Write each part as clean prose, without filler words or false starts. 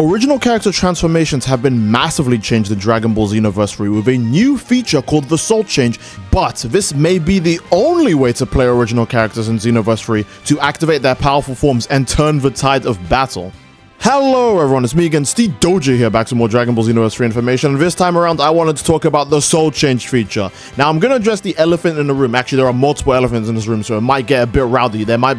Original character transformations have been massively changed in Dragon Ball Xenoverse 3 with a new feature called the Soul Change, but this may be the only way to play original characters in Xenoverse 3 to activate their powerful forms and turn the tide of battle. Hello everyone, it's me again, Steedoj here, back to more Dragon Ball Xenoverse 3 information, and this time around I wanted to talk about the Soul Change feature. Now I'm going to address the elephant in the room. Actually, there are multiple elephants in this room, so it might get a bit rowdy. There might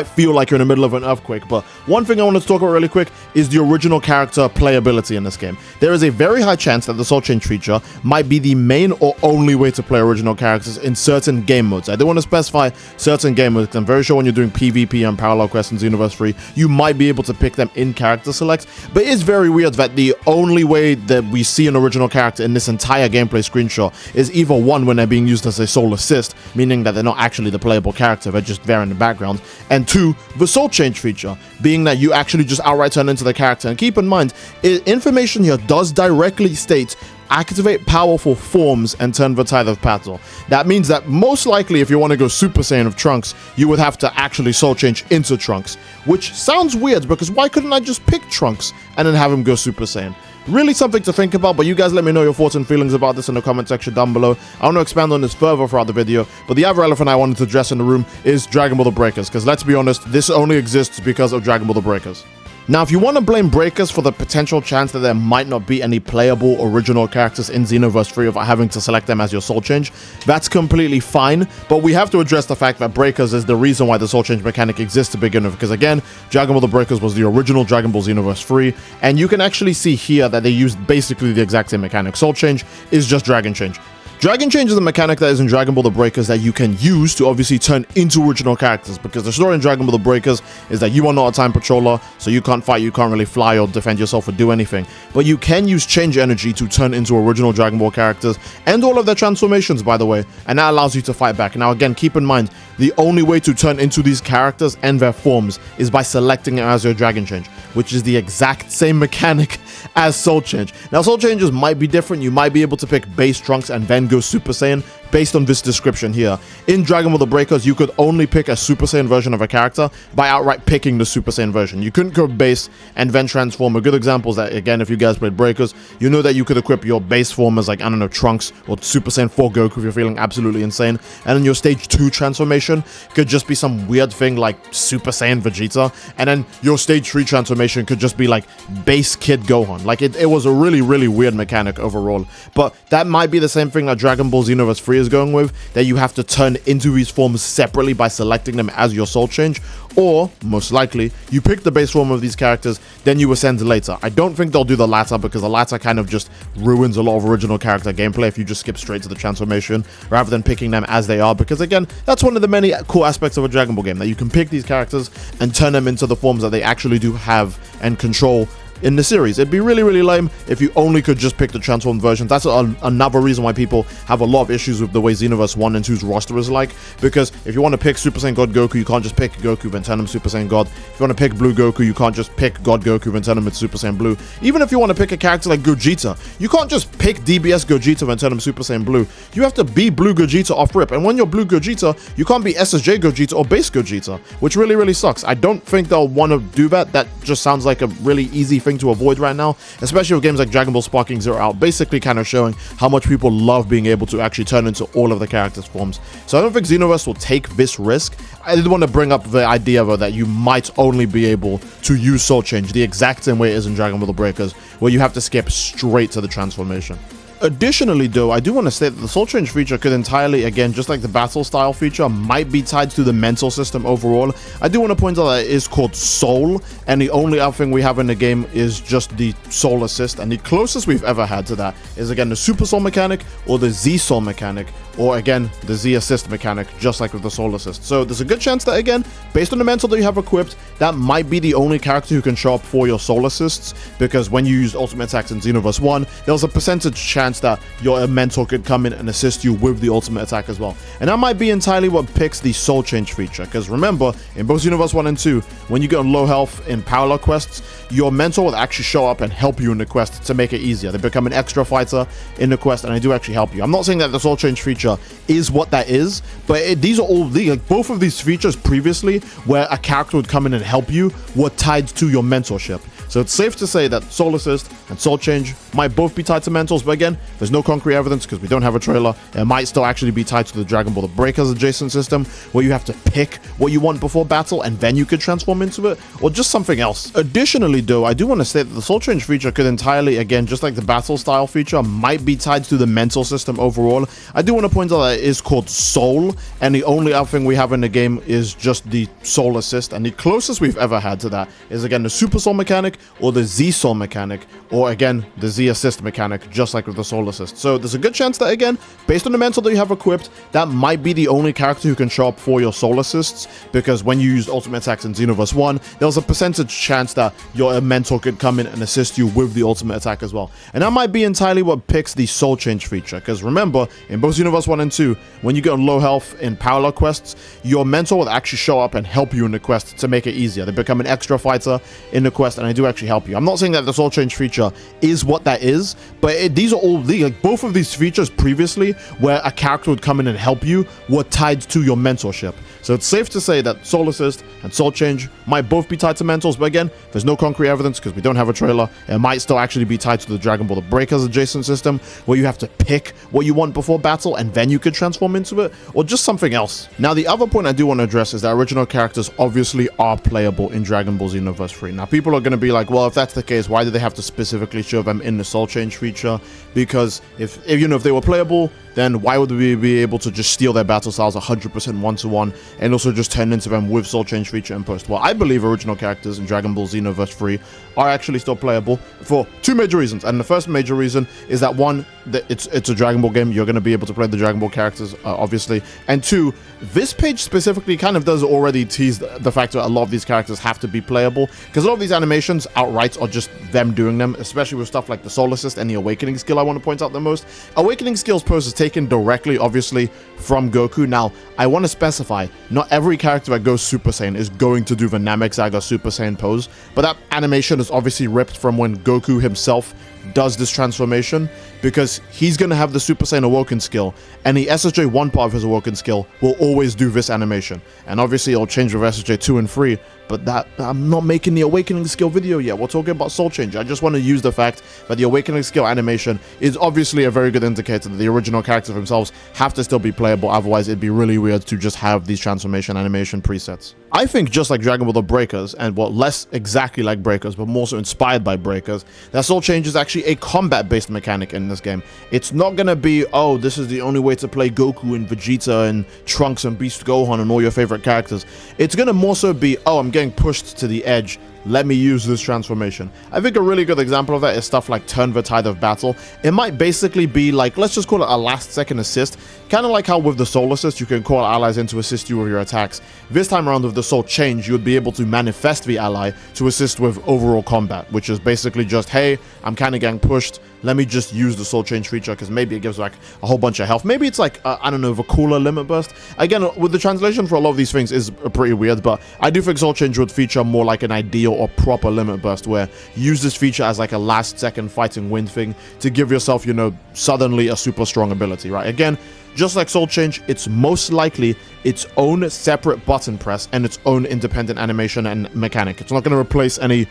feel like you're in the middle of an earthquake, but one thing I wanted to talk about really quick is the original character playability in this game. There is a very high chance that the Soul Change feature might be the main or only way to play original characters in certain game modes. I do want to specify certain game modes, because I'm very sure when you're doing PvP and parallel quests in Xenoverse 3, you might be able to pick them in character select, but it's very weird that the only way that we see an original character in this entire gameplay screenshot is either one, when they're being used as a soul assist, meaning that they're not actually the playable character, they're just there in the background, and two, the Soul Change feature, being that you actually just outright turn into the character. And keep in mind, information here does directly state activate powerful forms and turn the tide of battle. That means that most likely if you want to go Super Saiyan of Trunks, you would have to actually Soul Change into Trunks, which sounds weird because why couldn't I just pick Trunks and then have him go Super Saiyan? Really something to think about, but you guys let me know your thoughts and feelings about this in the comment section down below. I want to expand on this further throughout the video, but the other elephant I wanted to address in the room is Dragon Ball The Breakers, because let's be honest, this only exists because of Dragon Ball The Breakers. Now, if you want to blame Breakers for the potential chance that there might not be any playable original characters in Xenoverse 3 without having to select them as your Soul Change, that's completely fine, but we have to address the fact that Breakers is the reason why the Soul Change mechanic exists to begin with, because again, Dragon Ball The Breakers was the original Dragon Ball Xenoverse 3, and you can actually see here that they used basically the exact same mechanic. Soul Change is just Dragon Change. Dragon Change is a mechanic that is in Dragon Ball The Breakers that you can use to obviously turn into original characters, because the story in Dragon Ball The Breakers is that you are not a time patroller, so you can't fight, you can't really fly or defend yourself or do anything. But you can use change energy to turn into original Dragon Ball characters, and all of their transformations, by the way, and that allows you to fight back. Now again, keep in mind, the only way to turn into these characters and their forms is by selecting it as your Dragon Change, which is the exact same mechanic as Soul Change. Now Soul Changes might be different. You might be able to pick base Trunks and then go Super Saiyan based on this description here. In Dragon Ball The Breakers, you could only pick a Super Saiyan version of a character by outright picking the Super Saiyan version. You couldn't go base and then transform. A good example is that, again, if you guys played Breakers, you know that you could equip your base form as, like, I don't know, Trunks or Super Saiyan 4 Goku if you're feeling absolutely insane, and then your stage 2 transformation could just be some weird thing like Super Saiyan Vegeta, and then your stage 3 transformation could just be like base Kid Gohan. Like, it was a really, really weird mechanic overall, but that might be the same thing that Dragon Ball Xenoverse 3 is going with, that you have to turn into these forms separately by selecting them as your Soul Change, or most likely you pick the base form of these characters, then you ascend later. I don't think they'll do the latter, because the latter kind of just ruins a lot of original character gameplay if you just skip straight to the transformation rather than picking them as they are, because again, that's one of the many cool aspects of a Dragon Ball game, that you can pick these characters and turn them into the forms that they actually do have and control in the series. It'd be really, really lame if you only could just pick the transformed version. That's another reason why people have a lot of issues with the way Xenoverse 1 and 2's roster is like, because if you want to pick Super Saiyan God Goku, you can't just pick Goku then turn him Super Saiyan God. If you want to pick Blue Goku, you can't just pick God Goku then turn him into Super Saiyan Blue. Even if you want to pick a character like Gogeta, you can't just pick DBS Gogeta then turn him Super Saiyan Blue. You have to be Blue Gogeta off rip, and when you're Blue Gogeta, you can't be SSJ Gogeta or base Gogeta, which really, really sucks. I don't think they'll want to do that. That just sounds like a really easy thing to avoid right now, especially with games like Dragon Ball Sparking Zero out, basically kind of showing how much people love being able to actually turn into all of the characters' forms. So I don't think Xenoverse will take this risk. I did want to bring up the idea, though, that you might only be able to use Soul Change the exact same way it is in Dragon Ball The Breakers, where you have to skip straight to the transformation. Additionally, though, I do want to state that the Soul Change feature could entirely, again, just like the battle style feature, might be tied to the mental system overall. I do want to point out that it is called Soul, and the only other thing we have in the game is just the Soul Assist, and the closest we've ever had to that is, again, the Super Soul mechanic or the Z Soul mechanic, or again, the Z Assist mechanic, just like with the Soul Assist. So there's a good chance that, again, based on the mental that you have equipped, that might be the only character who can show up for your Soul Assists, because when you used Ultimate Attacks in Xenoverse 1, there was a percentage chance that your mentor could come in and assist you with the ultimate attack as well. And that might be entirely what picks the Soul Change feature, because remember, in both Xenoverse 1 and 2, when you get on low health in parallel quests, your mentor will actually show up and help you in the quest to make it easier. They become an extra fighter in the quest, and they do actually help you. I'm not saying that the Soul Change feature is what that is, but these are all like both of these features previously, where a character would come in and help you, were tied to your mentorship. So it's safe to say that Soul Assist and Soul Change might both be tied to Mentors, but again, there's no concrete evidence because we don't have a trailer. It might still actually be tied to the Dragon Ball The Breakers adjacent system, where you have to pick what you want before battle and then you could transform into it, or just something else. Additionally though, I do want to state that the Soul Change feature could entirely, again, just like the battle style feature, might be tied to the mental system overall. I do want to point out that it is called Soul, and the only other thing we have in the game is just the Soul Assist, and the closest we've ever had to that is again the Super Soul mechanic or the Z Soul mechanic, or again the Z Assist mechanic, just like with the Soul Assist. So there's a good chance that, again, based on the mental that you have equipped, that might be the only character who can show up for your Soul Assists, because when you used ultimate attacks in Xenoverse 1, there was a percentage chance that your mentor could come in and assist you with the ultimate attack as well. And that might be entirely what picks the Soul Change feature, because remember, in both Xenoverse 1 and 2, when you get on low health in parallel quests, your mentor will actually show up and help you in the quest to make it easier. They become an extra fighter in the quest, and they do actually help you. I'm not saying that the Soul Change feature is what that is, but these are all, like, both of these features previously, where a character would come in and help you, were tied to your mentorship. So it's safe to say that Soul Assist and Soul Change might both be tied to mentors, but again, there's no concrete evidence because we don't have a trailer. It might still actually be tied to the Dragon Ball The Breakers adjacent system, where you have to pick what you want before battle and then you could transform into it, or just something else. Now, the other point I do want to address is that original characters obviously are playable in Dragon Ball Xenoverse 3. Now, people are going to be like, well, if that's the case, why do they have to specifically show them in the Soul Change feature? Because if they were playable, then why would we be able to just steal their battle styles 100% one-to-one and also just turn into them with Soul Change feature in post? Well, I believe original characters in Dragon Ball Xenoverse 3 are actually still playable for two major reasons. And the first major reason is that, one, that it's a Dragon Ball game. You're going to be able to play the Dragon Ball characters, obviously. And two, this page specifically kind of does already tease the fact that a lot of these characters have to be playable, because a lot of these animations outright are just them doing them, especially with stuff like the Soul Assist and the Awakening skill I want to point out the most. Awakening skills pose is taken directly, obviously, from Goku. Now, I want to specify, not every character that goes Super Saiyan is going to do the Namek Super Saiyan pose, but that animation is obviously ripped from when Goku himself does this transformation, because he's going to have the Super Saiyan Awoken skill, and the SSJ1 part of his Awoken skill will always do this animation. And obviously it'll change with SSJ 2 and 3, but that I'm not making the Awakening skill video yet. We're talking about Soul Change. I just want to use the fact that the Awakening skill animation is obviously a very good indicator that the original characters themselves have to still be playable, otherwise it'd be really weird to just have these transformation animation presets. I think just like Dragon Ball The Breakers, and well, less exactly like Breakers, but more so inspired by Breakers, that Soul Change is actually a combat-based mechanic in this game. It's not gonna be, oh, this is the only way to play Goku and Vegeta and Trunks and Beast Gohan and all your favorite characters. It's gonna more so be, oh, I'm getting pushed to the edge, let me use this transformation. I think a really good example of that is stuff like Turn the Tide of Battle. It might basically be like, let's just call it a last second assist, kind of like how with the Soul Assist you can call allies in to assist you with your attacks. This time around with the Soul Change, you would be able to manifest the ally to assist with overall combat, which is basically just, hey, I'm kind of getting pushed, let me just use the Soul Change feature because maybe it gives like a whole bunch of health. Maybe it's like, I don't know, the cooler limit burst. Again, with the translation for a lot of these things is pretty weird, but I do think Soul Change would feature more like an ideal or proper limit burst, where you use this feature as like a last second fighting win thing to give yourself, you know, suddenly a super strong ability, right? Again, just like Soul Change, it's most likely its own separate button press and its own independent animation and mechanic. It's not going to replace any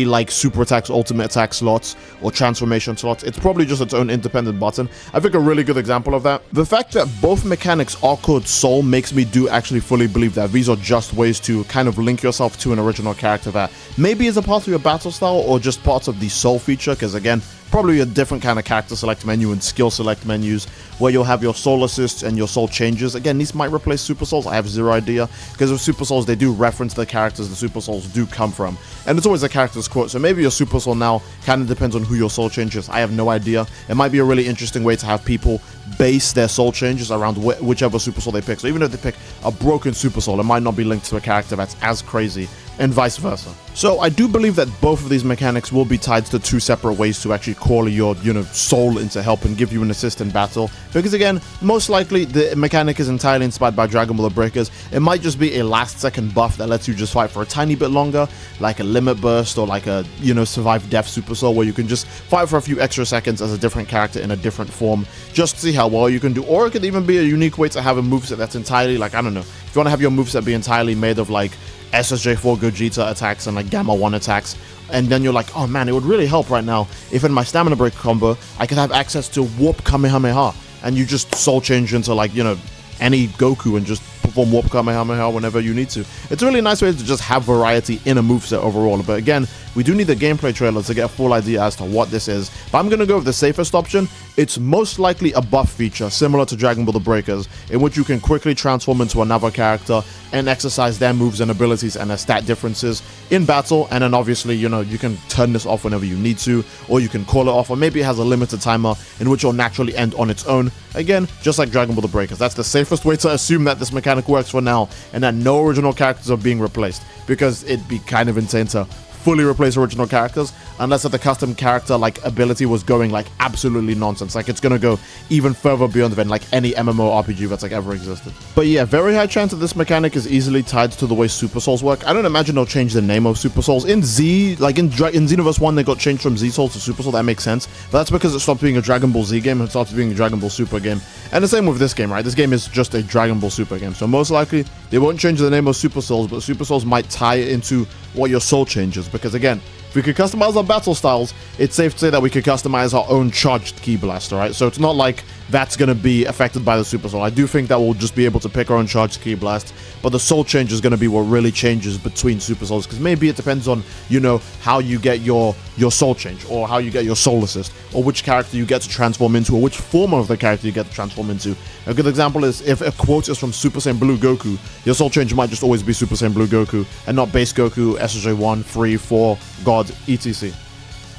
like super attacks, ultimate attack slots, or transformation slots. It's probably just its own independent button. I think a really good example of that, the fact that both mechanics are called Soul, makes me do actually fully believe that these are just ways to kind of link yourself to an original character that maybe is a part of your battle style or just parts of the Soul feature, because again, probably a different kind of character select menu and skill select menus where you'll have your Soul Assists and your Soul Changes. Again, these might replace Super Souls. I have zero idea, because with Super Souls, they do reference the characters the Super Souls do come from. And it's always a character's quote, so maybe your Super Soul now kind of depends on who your Soul Changes. I have no idea. It might be a really interesting way to have people base their Soul Changes around whichever Super Soul they pick. So even if they pick a broken Super Soul, it might not be linked to a character that's as crazy, and vice versa. So I do believe that both of these mechanics will be tied to two separate ways to actually call your, soul into help and give you an assist in battle. Because again, most likely the mechanic is entirely inspired by Dragon Ball The Breakers. It might just be a last second buff that lets you just fight for a tiny bit longer, like a limit burst or like a, survive death Super Soul, where you can just fight for a few extra seconds as a different character in a different form, just to see how well you can do. Or it could even be a unique way to have a moveset that's entirely like, I don't know, if you want to have your moveset be entirely made of like SSJ4 Gogeta attacks and like Gamma 1 attacks, and then you're like, oh man, it would really help right now if in my stamina break combo I could have access to Warp Kamehameha, and you just soul change into like, you know, any Goku and just perform Warp Kamehameha whenever you need to. It's a really nice way to just have variety in a moveset overall, but again, we do need the gameplay trailer to get a full idea as to what this is. But I'm going to go with the safest option. It's most likely a buff feature similar to Dragon Ball The Breakers, in which you can quickly transform into another character and exercise their moves and abilities and their stat differences in battle, and then obviously, you know, you can turn this off whenever you need to, or you can call it off, or maybe it has a limited timer in which it'll naturally end on its own. Again, just like Dragon Ball The Breakers. That's the safest way to assume that this mechanic works for now, and that no original characters are being replaced, because it'd be kind of insane to fully replace original characters unless the custom character like ability was going like absolutely nonsense. Like, it's gonna go even further beyond than like any MMORPG that's like ever existed. But yeah, very high chance that this mechanic is easily tied to the way Super Souls work. I don't imagine they'll change the name of Super Souls. In Z, like in Xenoverse 1, they got changed from Z Souls to Super Soul. That makes sense, but that's because it stopped being a Dragon Ball Z game and started being a Dragon Ball Super game. And the same with this game, right? This game is just a Dragon Ball Super game, so most likely they won't change the name of Super Souls, but Super Souls might tie it into what your soul changes, because again, if we could customize our battle styles, it's safe to say that we could customize our own charged Ki Blast, alright? So it's not like that's going to be affected by the Super Soul. I do think that we'll just be able to pick our own charged Ki Blast, but the soul change is going to be what really changes between Super Souls, because maybe it depends on, you know, how you get your soul change, or how you get your soul assist, or which character you get to transform into, or which form of the character you get to transform into. A good example is if a quote is from Super Saiyan Blue Goku, your soul change might just always be Super Saiyan Blue Goku, and not base Goku, SSJ1, 3, 4, God, etc.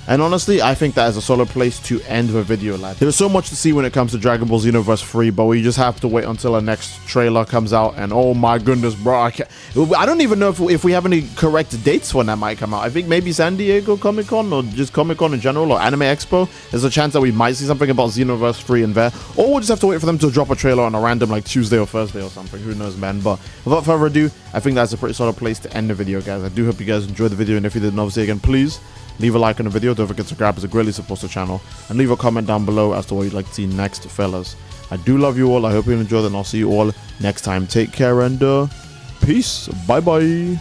And honestly, I think that is a solid place to end the video, lad. There's so much to see when it comes to Dragon Ball Xenoverse 3, but we just have to wait until the next trailer comes out, and oh my goodness, bro, I don't even know if we have any correct dates when that might come out. I think maybe San Diego Comic-Con, or just Comic-Con in general, or Anime Expo. There's a chance that we might see something about Xenoverse 3 in there, or we'll just have to wait for them to drop a trailer on a random like Tuesday or Thursday or something. Who knows, man? But without further ado, I think that's a pretty solid place to end the video, guys. I do hope you guys enjoyed the video, and if you didn't, obviously, again, please leave a like on the video, don't forget to subscribe as it greatly supports the channel, and leave a comment down below as to what you'd like to see next, fellas. I do love you all, I hope you enjoyed, and I'll see you all next time. Take care, and peace, bye bye.